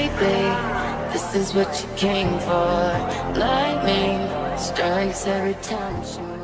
baby, this is what you came for. Lightning strikes every time she moves.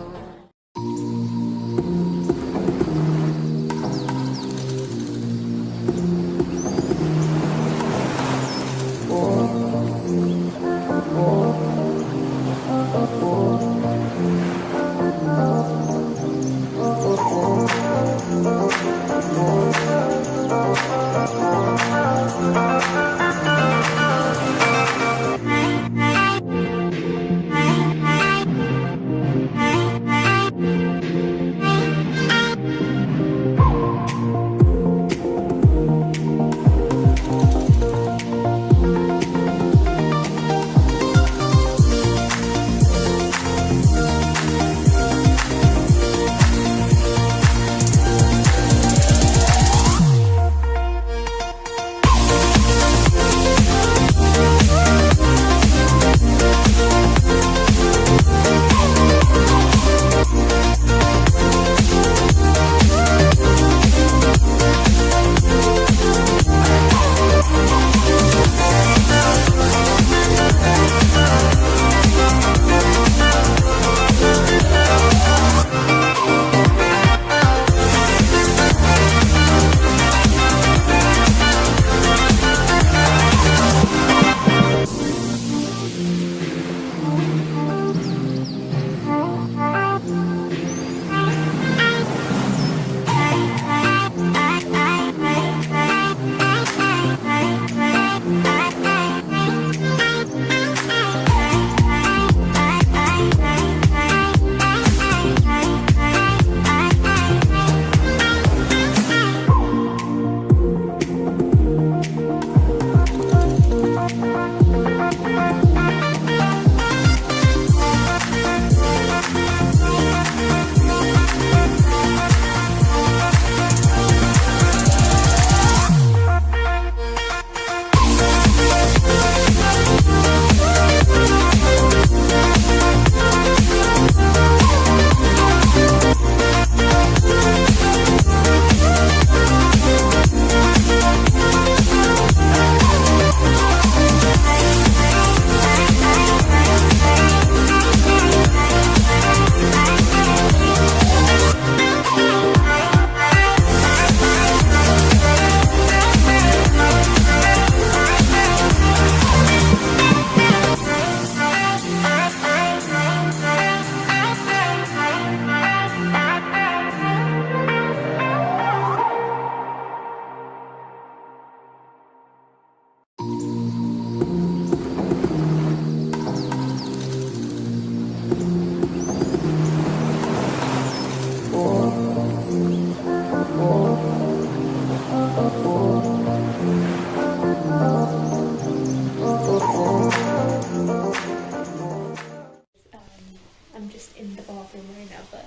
I'm just in the bathroom right now, but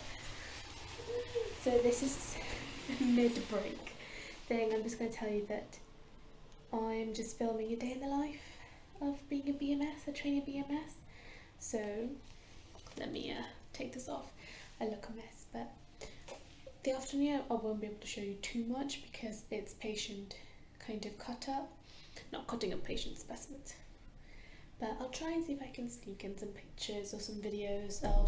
so this is a mid-break thing. I'm just going to tell you that I'm just filming a day in the life of being a BMS, a trainee BMS. So let me take this off. I look a mess, but the afternoon I won't be able to show you too much because it's patient kind of cut up, not cutting up patient specimens. But I'll try and see if I can sneak in some pictures or some videos. I'll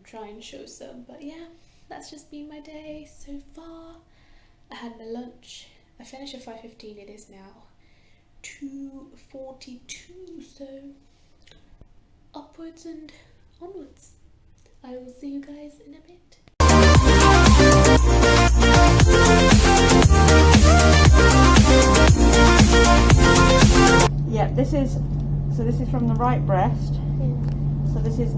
try and show some. But yeah, that's just been my day so far. I had my lunch. I finished at 5:15. It is now 2:42. So upwards and onwards. I will see you guys in a bit. Yeah, this is from the right breast. So this is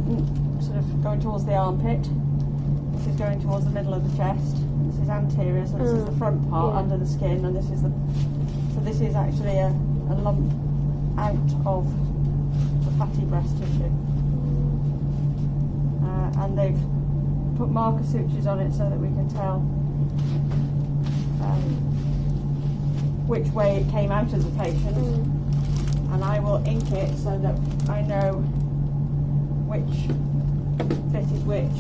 sort of going towards the armpit. This is going towards the middle of the chest. This is anterior, so this is the front part under the skin, and this is actually a lump out of the fatty breast tissue. And they've put marker sutures on it so that we can tell which way it came out as a patient. And I will ink it so that I know which bit is which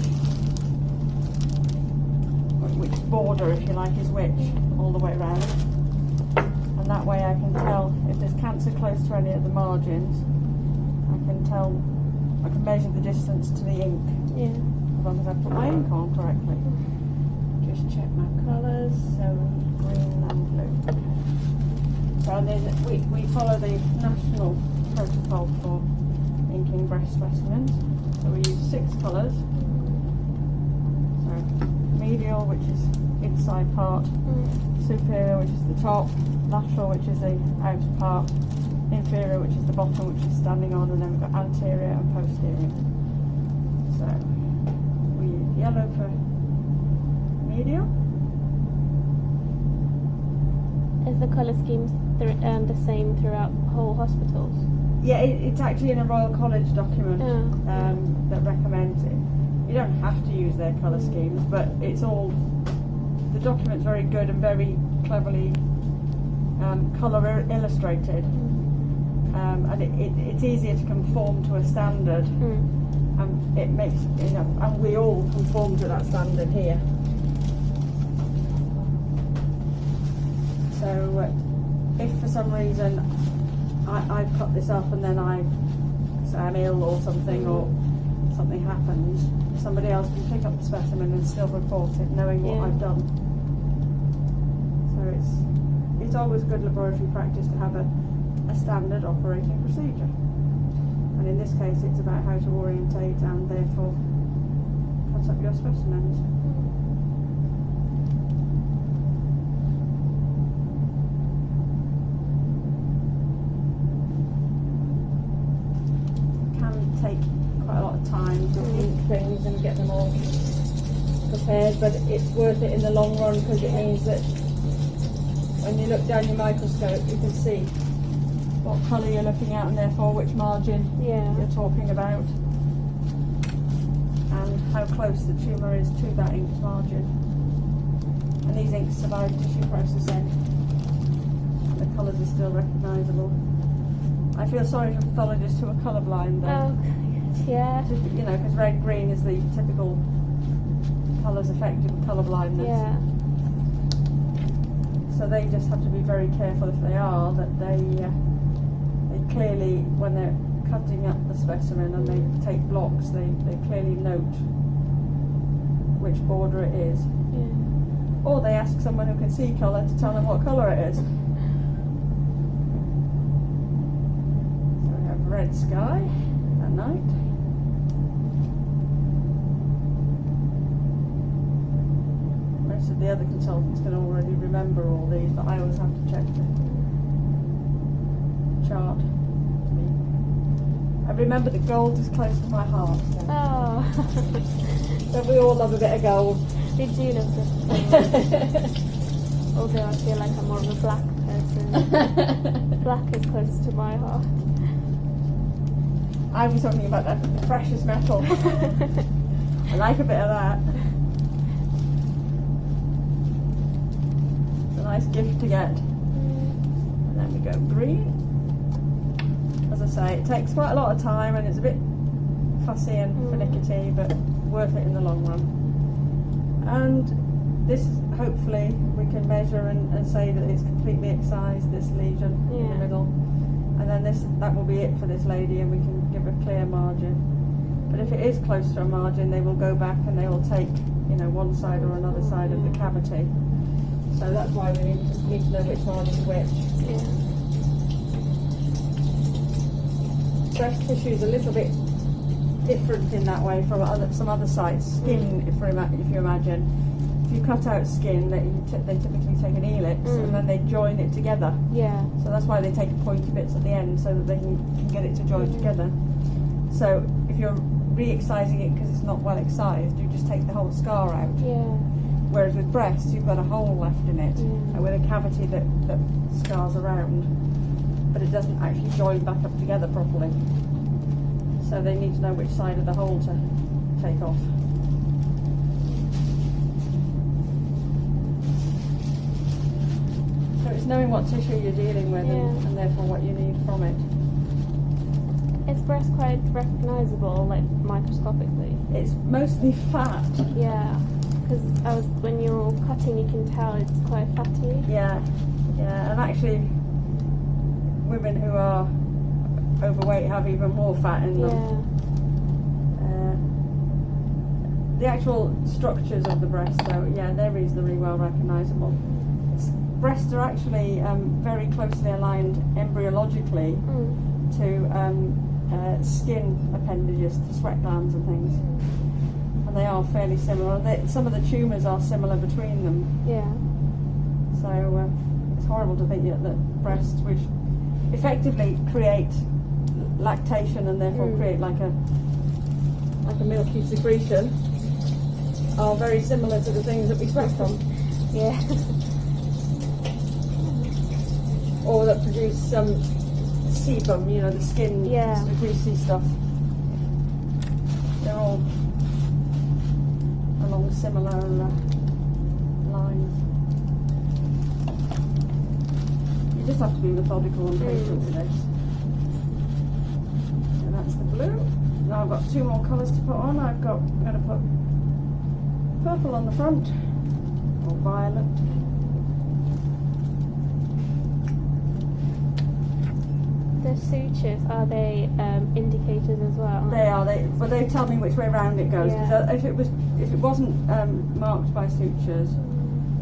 border, if you like, is which all the way around. And that way I can tell if there's cancer close to any of the margins. I can measure the distance to the ink, as long as I put my ink on correctly. Just check my colours, so green and blue. So then we follow the national protocol for inking breast specimens. So we use 6 colours. So medial, which is inside part, superior, which is the top, lateral, which is the outer part, inferior, which is the bottom, which is standing on, and then we've got anterior and posterior. So we use yellow for medial. Is the colour scheme the same throughout whole hospitals? Yeah, it's actually in a Royal College document that recommends it. You don't have to use their colour schemes, but it's all, the document's very good and very cleverly colour illustrated, and it's easier to conform to a standard, and it makes, and we all conform to that standard here. So if for some reason I've cut this up and then say I'm ill or something happens, somebody else can pick up the specimen and still report it, knowing what I've done. So it's always good laboratory practice to have a standard operating procedure. And in this case it's about how to orientate and therefore cut up your specimens. Take quite a lot of time to ink things and get them all prepared, but it's worth it in the long run because it means that when you look down your microscope you can see what colour you're looking at and therefore which margin you're talking about and how close the tumour is to that inked margin. And these inks survive tissue processing and the colours are still recognisable. I feel sorry for pathologists who are colourblind though. Yeah. You know, because red, green is the typical colours affected with colour blindness. Yeah. So they just have to be very careful if they are, that they clearly, when they're cutting up the specimen and they take blocks, they clearly note which border it is. Yeah. Or they ask someone who can see colour to tell them what colour it is. So we have red sky at night. Most of the other consultants can already remember all these, but I always have to check the chart. I remember that gold is close to my heart. So. Oh. But we all love a bit of gold. We do love this. Although I feel like I'm more of a black person. Black is close to my heart. I was talking about that precious metal. I like a bit of that. It's a nice gift to get. And then we go green. As I say, it takes quite a lot of time and it's a bit fussy and finicky, but worth it in the long run. And this, hopefully, we can measure and say that it's completely excised, this lesion in the middle. And then that will be it for this lady, and we can give a clear margin. But if it is close to a margin, they will go back and they will take, one side or another side of the cavity. So that's why we need to know which margin is which. Yeah. Breast tissue is a little bit different in that way from some other sites. Skin, if you imagine, if you cut out skin, they typically take an helix and then they join it together. Yeah. So that's why they take pointy bits at the end so that they can get it to join together. So if you're re-excising it because it's not well excised, you just take the whole scar out. Yeah. Whereas with breasts, you've got a hole left in it with a cavity that scars around, but it doesn't actually join back up together properly. So they need to know which side of the hole to take off. So it's knowing what tissue you're dealing with and therefore what you need from it. Is breast quite recognisable, like microscopically? It's mostly fat. Yeah, because when you're cutting, you can tell it's quite fatty. Yeah, and actually women who are overweight have even more fat in them. The actual structures of the breast, though, yeah, they're reasonably well recognisable. Breasts are actually very closely aligned embryologically to skin appendages, to sweat glands and things. And they are fairly similar. Some of the tumours are similar between them. Yeah. So it's horrible to think that breasts, which effectively create lactation and therefore create like a milky secretion, are very similar to the things that we sweat from. Yeah. Or that produce some sebum, you know, the skin, the greasy stuff. They're all along similar lines. You just have to be methodical and patient with this. And that's the blue. Now I've got 2 more colours to put on. I'm going to put purple on the front, or violet. The sutures, are they indicators as well? They are. They tell me which way round it goes. Because if it wasn't marked by sutures,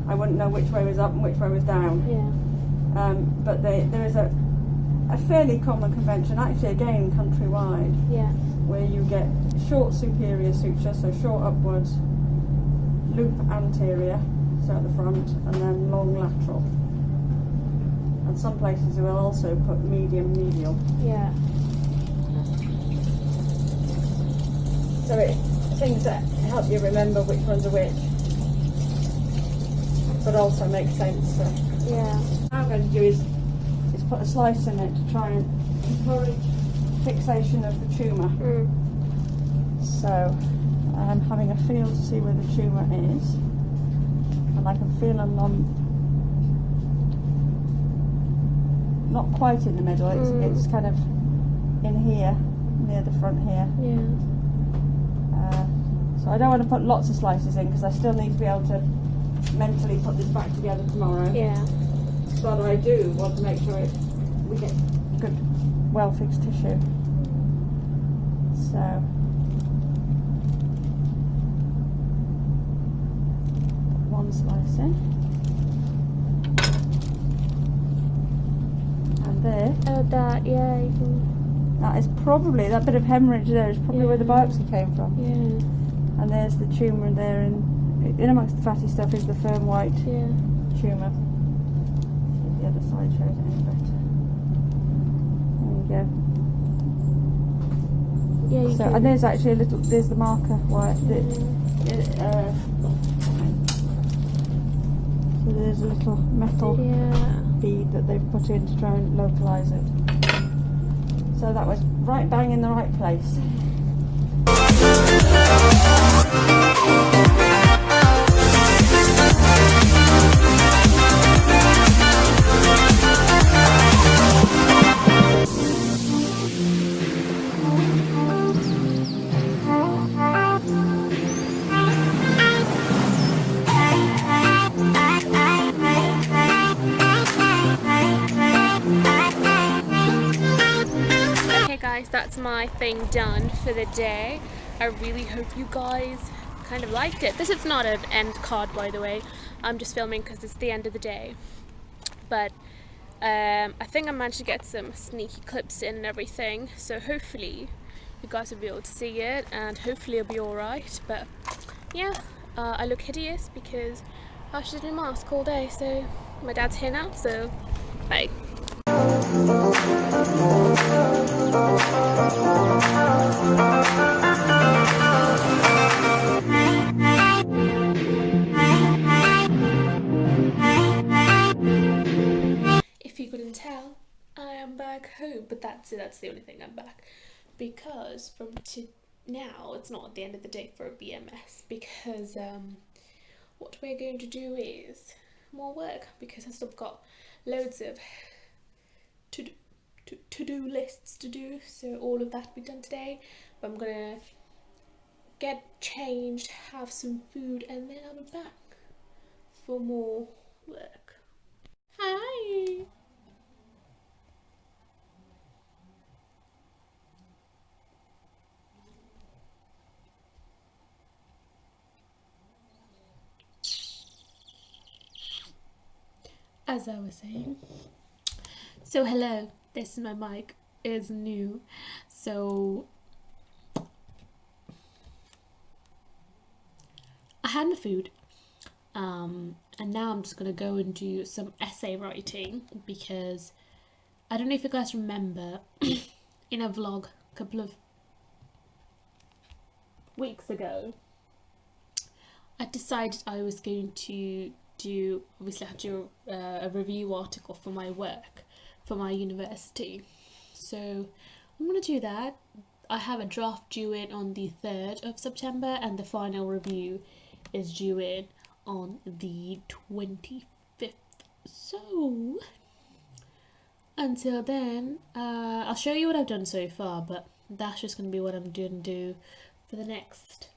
I wouldn't know which way was up and which way was down. Yeah. But there is a fairly common convention, actually again countrywide, where you get short superior suture, so short upwards, loop anterior, so at the front, and then long lateral. And some places will also put medium medial. Yeah. So things that help you remember which ones are which, but also make sense. Yeah. What I'm going to do is put a slice in it to try and encourage fixation of the tumour. So I'm having a feel to see where the tumour is, and I can feel a lump. Not quite in the middle, it's kind of in here, near the front here. Yeah. So I don't want to put lots of slices in because I still need to be able to mentally put this back together tomorrow. Yeah. But I do want to make sure we get good, well-fixed tissue. So one slice in. There. Oh, that, you can... That is probably, that bit of hemorrhage there is probably where the biopsy came from. Yeah. And there's the tumour there, and in amongst the fatty stuff is the firm white tumour. See if the other side shows it any better. There you go. Yeah, you so, can. and there's actually there's the marker white. So there's a little metal bead that they've put in to try and localise it. So that was right bang in the right place. That's my thing done for the day. I really hope you guys kind of liked it. This is not an end card, by the way. I'm just filming because it's the end of the day. But I think I managed to get some sneaky clips in and everything. So hopefully you guys will be able to see it, and hopefully it'll be alright. But yeah, I look hideous because I was just in a mask all day. So my dad's here now, so bye. If you couldn't tell, I am back home, but that's it, that's the only thing I'm back, because from now it's not the end of the day for a BMS, because what we're going to do is more work, because I've still got loads of to-do lists to do, so all of that will be done today. But I'm gonna get changed, have some food, and then I'll be back for more work. Hi! as I was saying, so hello, this is my mic, is new, so I had my food, and now I'm just gonna go and do some essay writing, because I don't know if you guys remember in a vlog a couple of weeks ago, I decided I was going to do, obviously I had to do a review article for my work, for my university. So I'm going to do that. I have a draft due in on the 3rd of September and the final review is due in on the 25th. So until then, I'll show you what I've done so far, but that's just going to be what I'm going to do for the next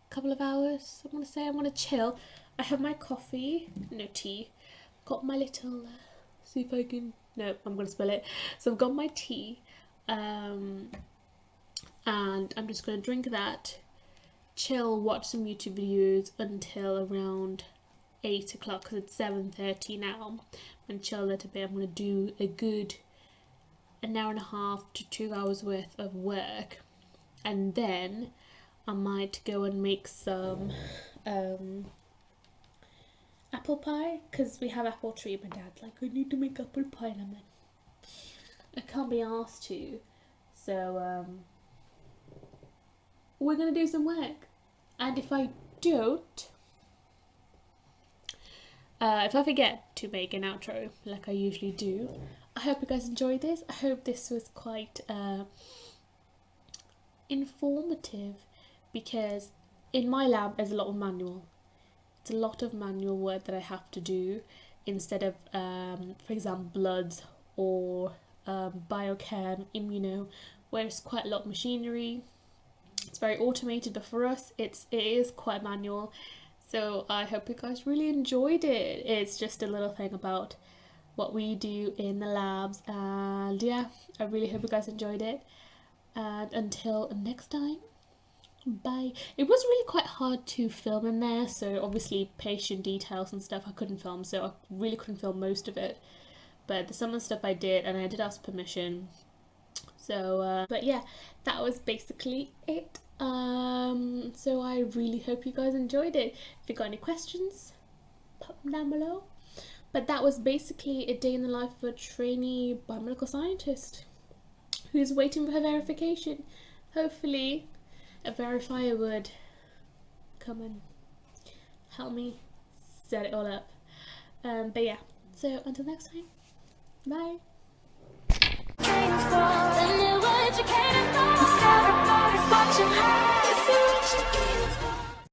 couple of hours. I want to say I want to chill. I have my coffee, no tea. Got my little, see if I can, no, I'm going to spill it. So I've got my tea, and I'm just going to drink that, chill, watch some YouTube videos until around 8 o'clock, because it's 7:30 now. I'm going to chill a little bit. I'm going to do a good an hour and a half to 2 hours worth of work, and then I might go and make some apple pie, because we have apple tree. My dad's like, I need to make apple pie, and I'm like, I can't be asked to, so we're gonna do some work. And if I don't, if I forget to make an outro like I usually do, I hope you guys enjoyed this. I hope this was quite informative, because in my lab there's a lot of manual. It's a lot of manual work that I have to do instead of, for example, bloods or biochem, immuno, where it's quite a lot of machinery. It's very automated, but for us it is quite manual. So I hope you guys really enjoyed it. It's just a little thing about what we do in the labs, and yeah, I really hope you guys enjoyed it. And until next time, bye. It was really quite hard to film in there, so obviously patient details and stuff I couldn't film, so I really couldn't film most of it, but some of the stuff I did, and I did ask permission. So but yeah, that was basically it. So I really hope you guys enjoyed it. If you got any questions, pop them down below. But that was basically a day in the life of a trainee biomedical scientist who's waiting for her verification. Hopefully a verifier would come and help me set it all up. But yeah, so until next time, bye.